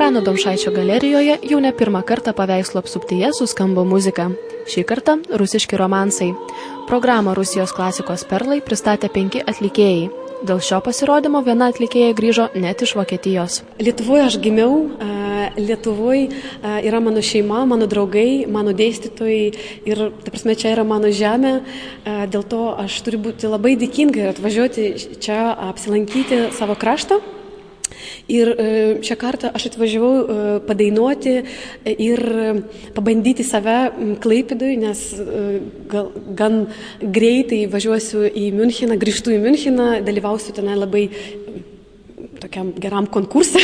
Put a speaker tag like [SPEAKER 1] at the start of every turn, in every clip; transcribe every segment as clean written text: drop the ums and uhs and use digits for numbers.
[SPEAKER 1] Prano Domšaičio galerijoje jau ne pirmą kartą paveikslo apsuptyje suskambo muzika. Šį kartą rusiški romansai. Programą Rusijos klasikos perlai pristatė 5 atlikėjai. Dėl šio pasirodymo viena atlikėja grįžo net iš Vokietijos.
[SPEAKER 2] Lietuvoje aš gimiau, Lietuvoje yra mano šeima, mano draugai, mano dėstytojai ir, ta prasme, čia yra mano žemė. Dėl to aš turiu būti labai dėkinga ir atvažiuoti čia apsilankyti savo kraštą. Ir šią kartą aš atvažiavau padainuoti ir pabandyti save Klaipėdui, nes gan greitai važiuosiu į Müncheną, grįžtu į Müncheną, dalyvausiu tenai labai tokiam geram konkursui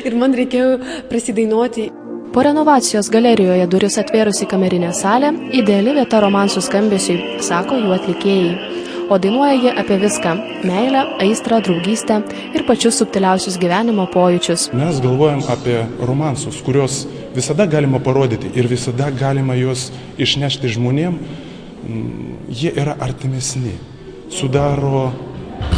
[SPEAKER 2] ir man reikėjo prasidainuoti.
[SPEAKER 1] Po renovacijos galerijoje duris atvėrusi kamerinė salė ideali vieta romansų skambesiui, sako jų atlikėjai. O dainuoja jie apie viską – meilę, aistrą, draugystę ir pačius subtiliausius gyvenimo pojūčius.
[SPEAKER 3] Mes galvojam apie romansus, kuriuos visada galima parodyti ir visada galima juos išnešti žmonėm. Jie yra artimesni, sudaro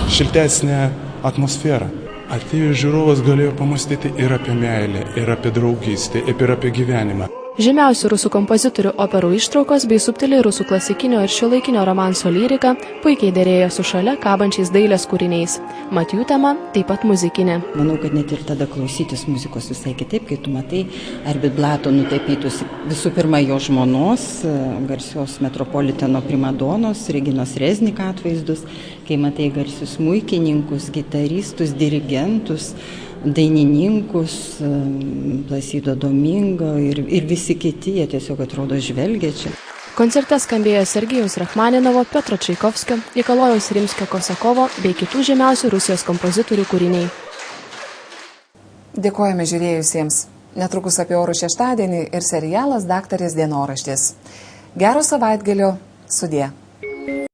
[SPEAKER 3] šiltesnę atmosferą. Atėjus žiūrovas galėjo pamastyti ir apie meilę, ir apie draugystę, ir apie gyvenimą.
[SPEAKER 1] Žymiausių rusų kompozitorių operų ištraukos bei subtiliai rusų klasikinio ir šiuolaikinio romanso lyrika puikiai derėjo su šalia kabančiais dailės kūriniais. Mat jų tema taip pat muzikinė.
[SPEAKER 4] Manau, kad net ir tada klausytis muzikos visai kitaip, kai tu matai Arvid Blato nutapytus visų pirma jo žmonos, garsios metropoliteno primadonos, Reginos Reznik atvaizdus, kai matai garsius smuikininkus, gitaristus, dirigentus, dainininkus, Plasido Domingo ir visi kiti, jie tiesiog atrodo žvelgia čia.
[SPEAKER 1] Koncerte skambėjo Sergejaus Rachmaninovo, Petro Čaikovskio, Nikolajaus Rimskio-Kosakovo bei kitų žymiausių Rusijos kompozitorių kūriniai.
[SPEAKER 5] Dėkojame žiūrėjusiems. Netrukus apie orų šeštadienį ir serialas Daktarės dienoraštis. Gero savaitgalio, sudie.